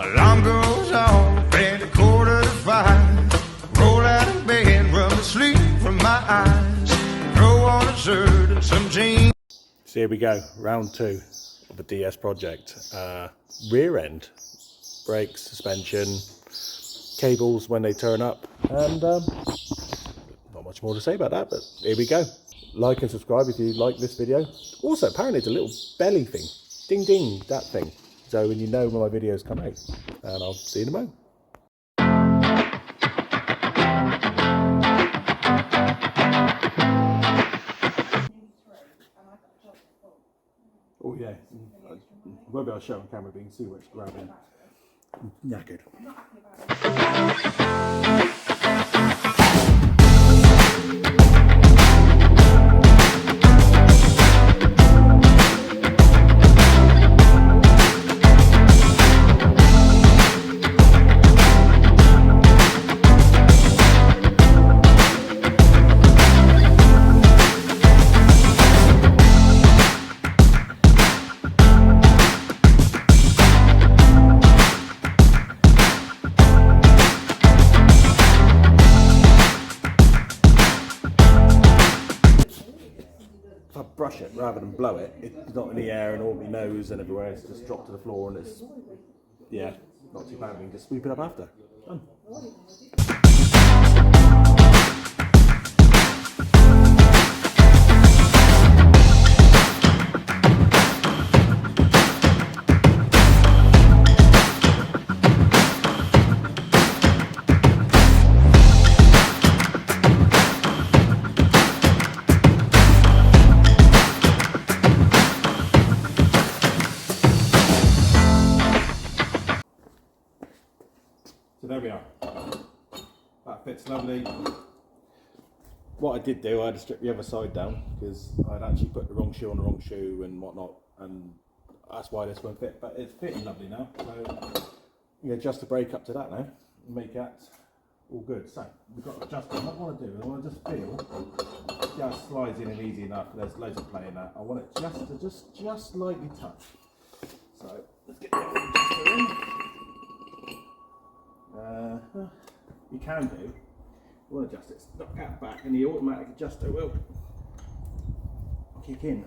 Alarm goes off at 4:45. Roll out of bed, rub the sleep from my eyes. Throw on a shirt and some jeans. So here we go, round 2 of the DS project. Rear end, brakes, suspension, cables when they turn up, and not much more to say about that, but here we go. Like and subscribe if you like this video. Also, apparently it's a little belly thing. Ding ding, that thing. So when you know when my videos come out. And I'll see you in a moment. Oh yeah, I won't be able to show on camera, but you can see where it's grabbing. Knackered. Brush it rather than blow it. It's not in the air and all my nose and everywhere. It's just dropped to the floor and it's, yeah, not too bad. We can just sweep it up after. Done. So there we are. That fits lovely. What I did do, I had to strip the other side down because I'd actually put the wrong shoe on the wrong shoe and whatnot, and that's why this won't fit. But it's fitting lovely now. So you adjust the brake up to that now and make that all good. So we've got to adjust it. What I want to do is I want to just feel just slides in and easy enough. There's loads of play in that. I want it just to just lightly touch. So let's get the other adjuster in. You can do, you want to adjust it, knock that back and the automatic adjuster will kick in.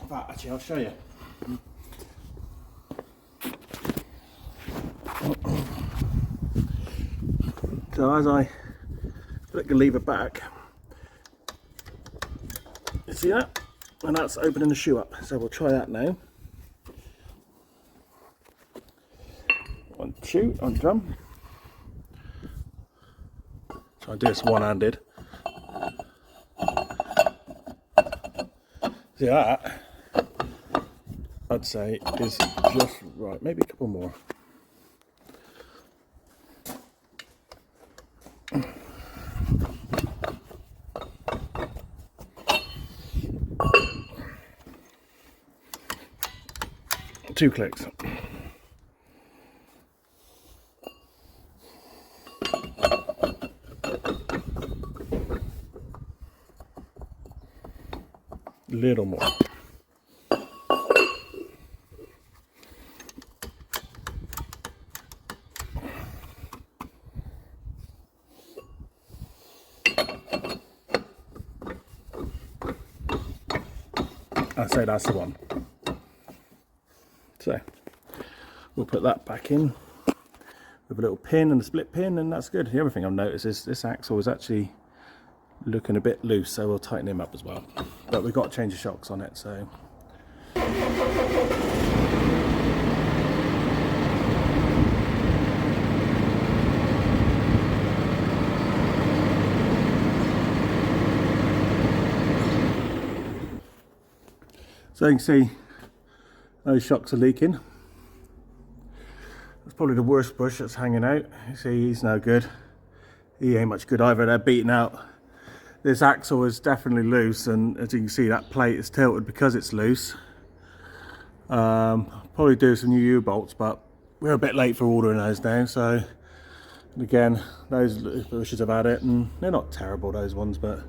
In fact, actually I'll show you. So as I flick the lever back, you see that? And that's opening the shoe up, so we'll try that now. One shoe on drum. Try and do this one-handed. See that? I'd say is just right. Maybe a couple more. Two clicks. Little more. I'd say that's the one. So we'll put that back in with a little pin and a split pin, and that's good. The other thing I've noticed is this axle is actually looking a bit loose, so we'll tighten him up as well. But we've got to change the shocks on it, so. So you can see those shocks are leaking. That's probably the worst bush that's hanging out. You see, he's no good. He ain't much good either. They're beaten out. This axle is definitely loose, and as you can see, that plate is tilted because it's loose. Probably do some new U-bolts, but we're a bit late for ordering those now. So again, those bushes have had it, and they're not terrible, those ones, but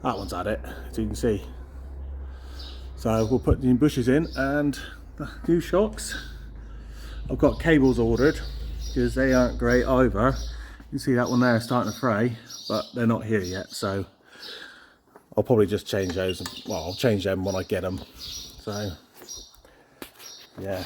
that one's had it, as you can see. So we'll put the new bushes in and the new shocks. I've got cables ordered because they aren't great either. You can see that one there starting to fray, but they're not here yet, so I'll probably just change those. Well, I'll change them when I get them. So yeah.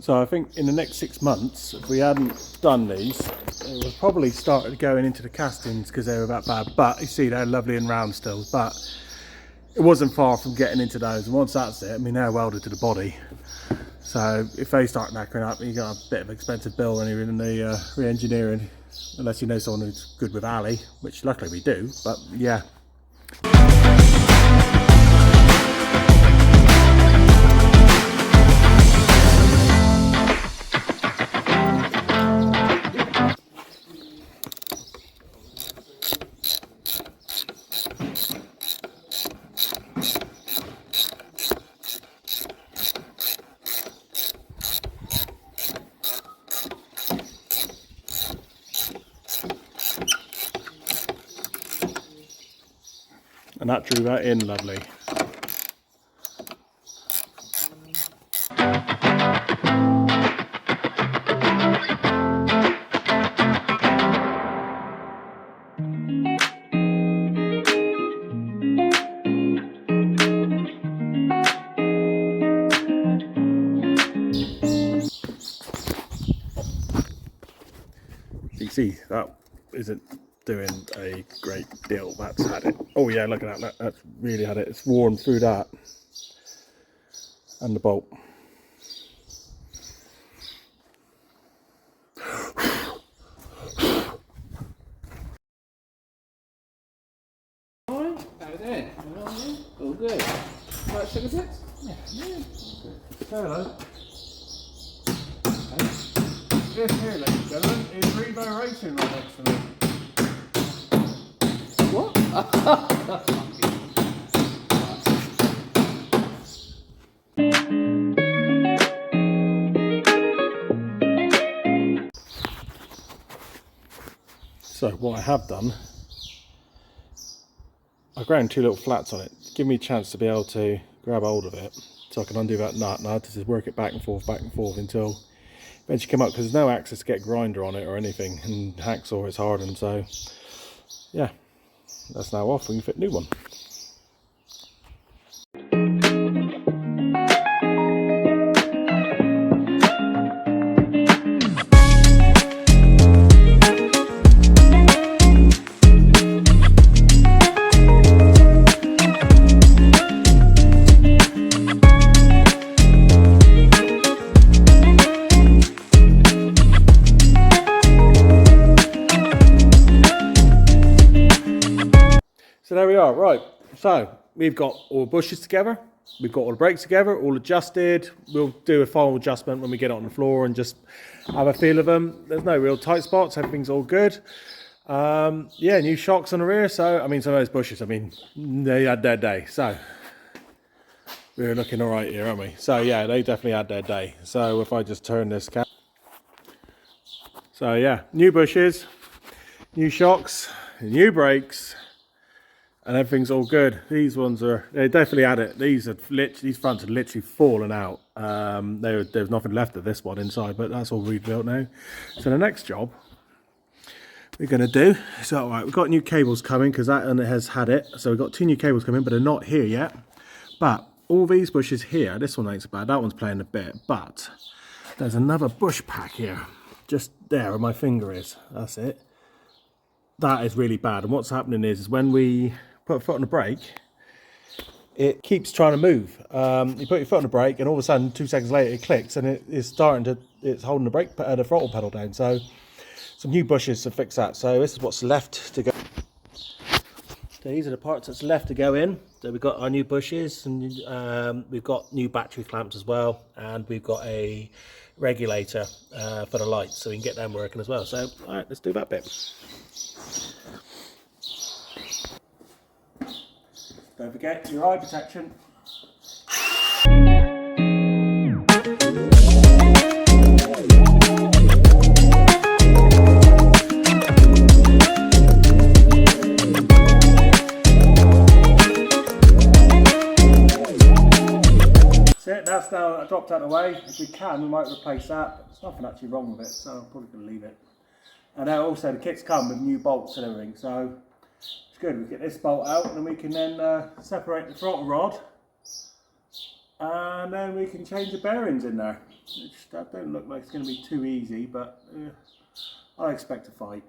So I think in the next 6 months, if we hadn't done these, it would probably started going into the castings because they were that bad. But you see, they're lovely and round still. But it wasn't far from getting into those. And once that's it, I mean, they're welded to the body. So if they start knackering up, you got a bit of an expensive bill when you're in the re-engineering, unless you know someone who's good with vale, which luckily we do. But yeah. And that drew that in lovely. You see, that isn't doing a great deal. That's had it. Oh yeah, look at that. That's really had it. It's worn through that. And the bolt. Alright, how you doing? All good. Right, sugar bits? Yeah. Hello. This here, ladies and gentlemen, is Revo Racing right next to me. What? So what I have done, I've ground 2 little flats on it, give me a chance to be able to grab hold of it, so I can undo that nut, and I had to just work it back and forth until eventually come up, because there's no access to get grinder on it or anything, and hacksaw is hardened. So yeah, that's now off. We can fit a new one. So there we are, right, so we've got all the bushes together, we've got all the brakes together, all adjusted. We'll do a final adjustment when we get it on the floor and just have a feel of them. There's no real tight spots, everything's all good. Yeah, new shocks on the rear, so I mean, some of those bushes, I mean, they had their day, so we're looking all right here, aren't we? So yeah, they definitely had their day. So if I just turn this cap, so yeah, new bushes, new shocks, new brakes, and everything's all good. These ones are, they definitely had it. These fronts are literally fallen out. There's nothing left of this one inside, but that's all rebuilt now. So the next job we're going to do, so right, we've got new cables coming because that one has had it. So we've got 2 new cables coming, but they're not here yet. But all these bushes here, this one ain't so bad, that one's playing a bit, but there's another bush pack here, just there where my finger is, that's it. that is really bad. And what's happening is when we put a foot on the brake, it keeps trying to move. You put your foot on the brake, and all of a sudden, 2 seconds later, it clicks, and it's holding the brake, the throttle pedal down. So some new bushes to fix that. So this is what's left to go. So these are the parts that's left to go in. So we've got our new bushes, and we've got new battery clamps as well, and we've got a regulator for the lights, so we can get them working as well. So all right, let's do that bit. Don't forget your eye protection. That's now dropped out of the way. If we can, we might replace that, but there's nothing actually wrong with it, so I'm probably going to leave it. And now also the kits come with new bolts and everything, so it's good. We get this bolt out, and then we can then separate the throttle rod, and then we can change the bearings in there. Which that don't look like it's going to be too easy, but I expect a fight.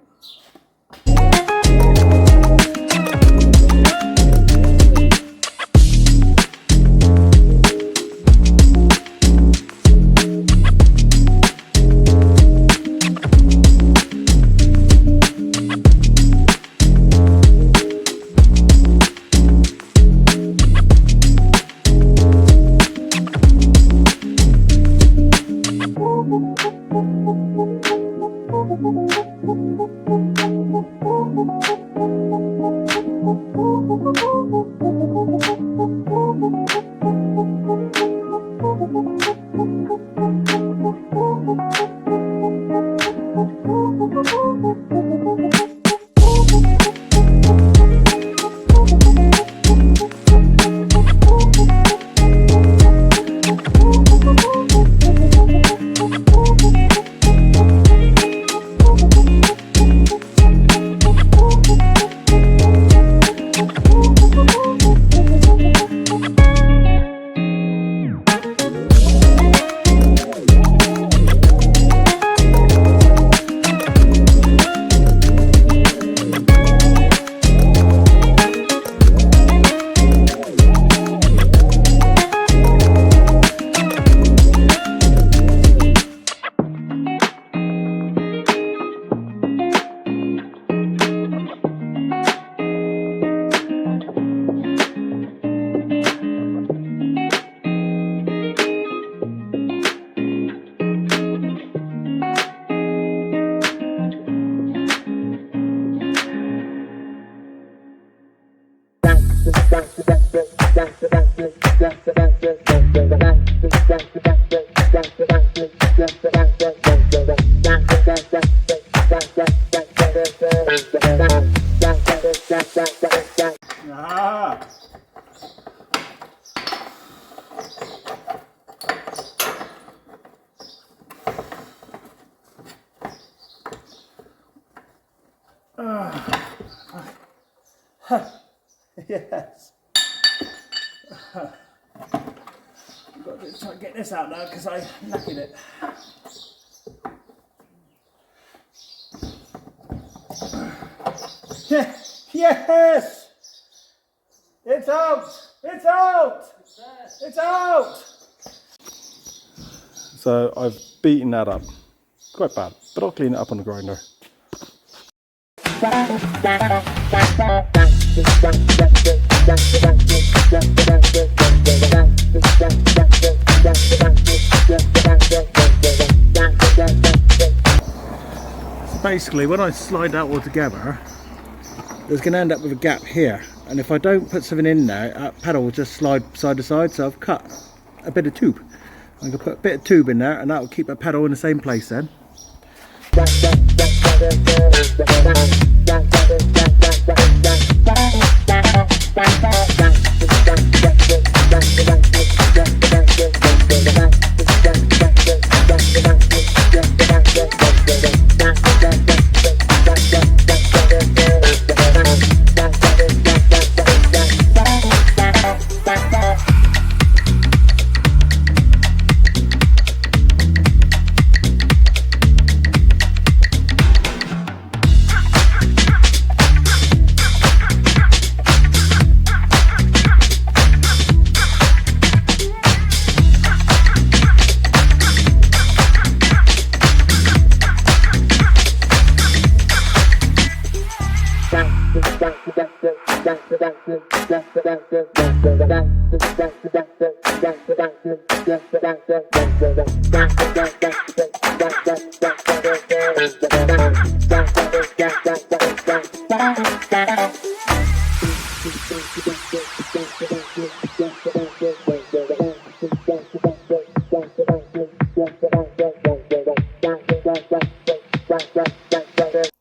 Yes. I've got to try and get this out now because I knackered it. Yes! It's out! It's out! It's out! So I've beaten that up. Quite bad, but I'll clean it up on the grinder. So basically, when I slide that all together, there's going to end up with a gap here, and if I don't put something in there, that pedal will just slide side to side. So I've cut a bit of tube. I'm going to put a bit of tube in there, and that will keep the pedal in the same place then.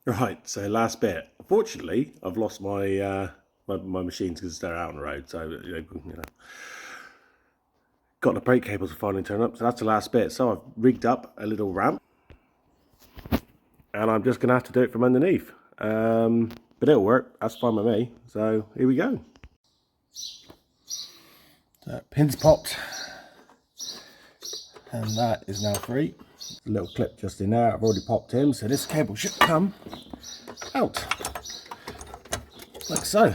Right, so last bit. Unfortunately, I've lost my my machines because they're out on the road. So you know, got the brake cables to finally turn up. So that's the last bit. So I've rigged up a little ramp, and I'm just gonna have to do it from underneath. But it'll work. That's fine with me. So here we go. So pins popped, and that is now free. A little clip just in there. I've already popped in, so this cable should come out like so.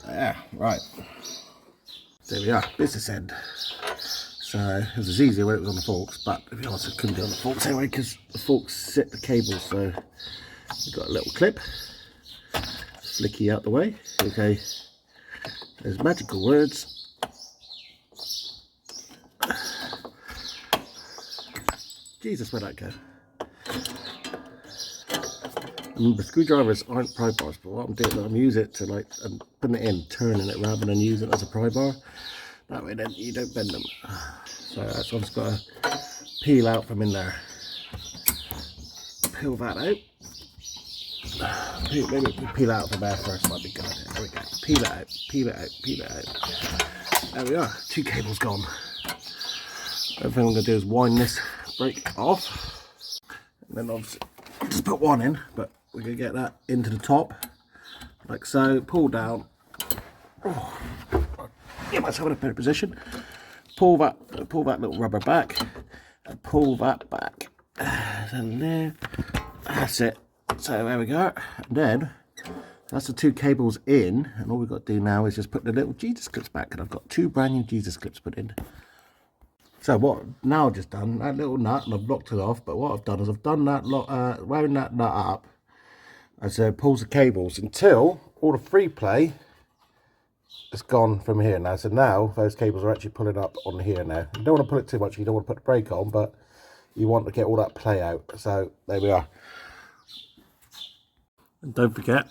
Yeah, right. There we are, business end. So it was easier when it was on the forks, but to be honest, I couldn't do it on the forks anyway because the forks sit the cable. So we've got a little clip, flicky out the way. Okay, there's magical words. Jesus, where'd that go? The screwdrivers aren't pry bars, but what I'm doing, I'm using it to like, I'm putting it in, turning it rather than using it as a pry bar. That way then you don't bend them. So that's what I've just got to peel out from in there. Peel that out. Maybe peel out from there first, might be good. There we go. Peel it out, peel it out, peel it out. There we are, 2 cables gone. Everything I'm going to do is wind this brake off. And then obviously just put one in, but we're going to get that into the top like so. Pull down. Oh, get myself in a better position. Pull that little rubber back and pull that back. And there, that's it. So there we go. And then that's the 2 cables in, and all we've got to do now is just put the little Jesus clips back, and I've got 2 brand new Jesus clips put in. So what now I've just done, that little nut, and I've locked it off, but what I've done is I've done that, wound that nut up, and so it pulls the cables until all the free play is gone from here now. So now those cables are actually pulling up on here now. You don't want to pull it too much, you don't want to put the brake on, but you want to get all that play out. So there we are. And don't forget,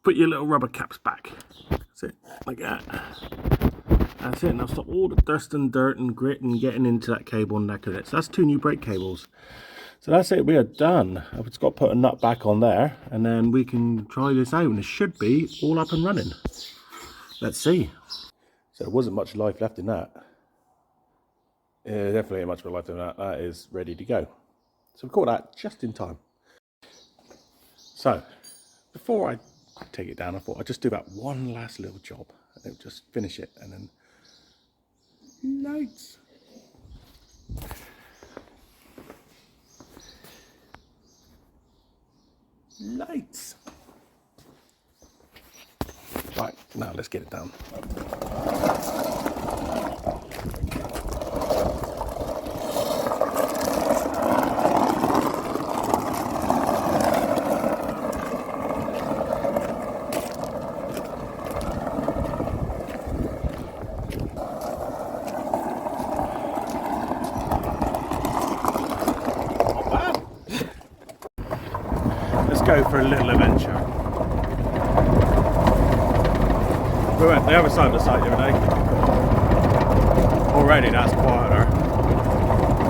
put your little rubber caps back. That's it, like that. That's it. Now stop all the dust and dirt and grit and getting into that cable and neck of it. So that's 2 new brake cables. So that's it. We are done. I've just got to put a nut back on there, and then we can try this out. And it should be all up and running. Let's see. So there wasn't much life left in that. Definitely much more life in that. That is ready to go. So we caught that just in time. So before I take it down, I thought I'd just do that one last little job. And just finish it, and then lights. Lights. Right, now let's get it down. Go for a little adventure. We went the other side of the site the other day. Already that's quieter.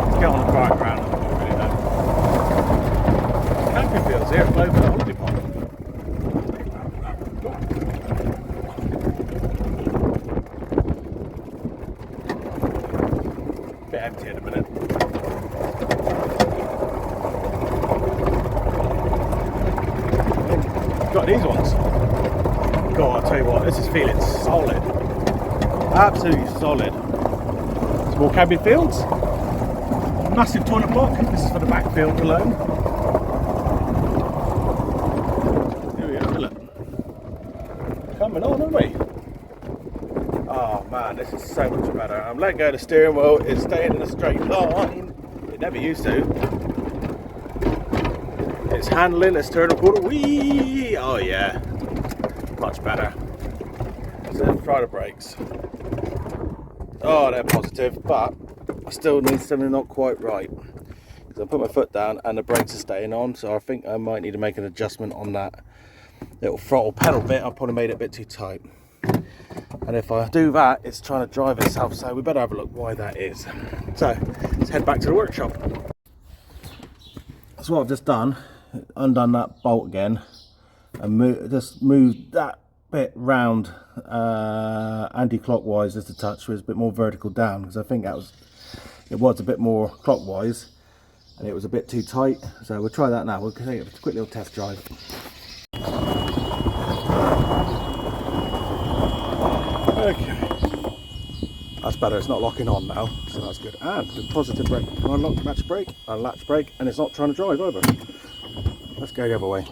Let's get on the quiet ground and we'll really know. Camping fields here at Clubcar holiday park. Bit empty in a minute. Got these ones. God, I'll tell you what, this is feeling solid. Absolutely solid. Small cabin fields. Massive toilet block. This is for the back field alone. Here we are, look. Coming on, aren't we? Oh man, this is so much better. I'm letting go of the steering wheel, it's staying in a straight line. It never used to. it's handling. Let's turn the quarter. Whee! Oh yeah, much better. So let's try the brakes. Oh, they're positive, but I still need something not quite right. So I put my foot down and the brakes are staying on, so I think I might need to make an adjustment on that little throttle pedal bit. I probably made it a bit too tight. And if I do that, it's trying to drive itself, so we better have a look why that is. So let's head back to the workshop. That's what I've just done. Undone that bolt again and just moved that bit round anti-clockwise just a touch, so it's a bit more vertical down, because I think it was a bit more clockwise and it was a bit too tight. So we'll try that now. We'll take a quick little test drive. Okay, that's better. It's not locking on now, so that's good. And the positive brake. Unlock latch brake, unlatch brake, and it's not trying to drive either. Let's go the other way.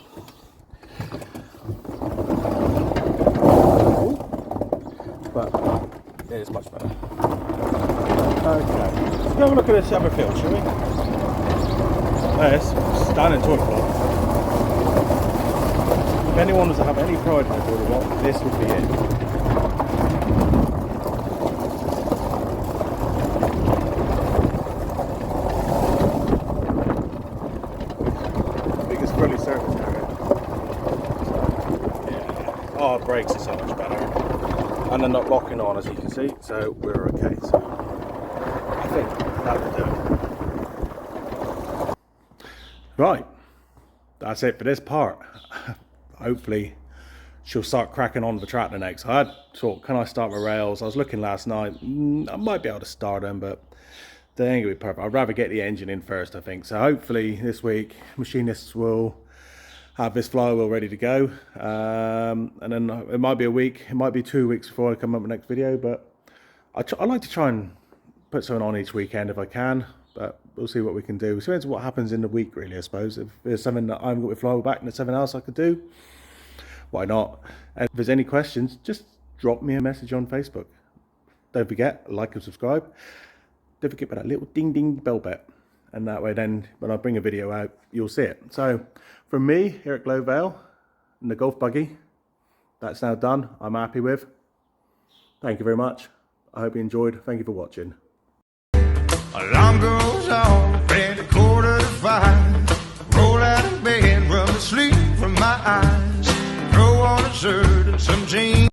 Ooh. But it is much better. Okay, let's have a look at this other field, shall we? There's standing toilet block. If anyone was to have any pride in their toilet block, this would be it. Our brakes are so much better, and they're not locking on, as you can see, so we're okay. So I think that will do it. Right, that's it for this part. Hopefully she'll start cracking on the tractor next. I had thought, can I start my rails? I was looking last night, I might be able to start them, but they ain't gonna be perfect. I'd rather get the engine in first, I think. So hopefully this week machinists will have this flywheel ready to go, and then it might be a week, it might be 2 weeks before I come up with the next video, but I like to try and put something on each weekend if I can, but we'll see what we can do. So it's what happens in the week, really, I suppose. If there's something that I've got with flywheel back and there's something else I could do, why not? And if there's any questions, just drop me a message on Facebook. Don't forget, like and subscribe. Don't forget about that little ding ding bell bit, and that way then when I bring a video out, you'll see it. So from me here at Vale and the golf buggy, that's now done. I'm happy with. Thank you very much. I hope you enjoyed. Thank you for watching. Alarm goes off at 4:45. Roll out of bed, rub the sleep from my eyes. Throw on a shirt and some jeans.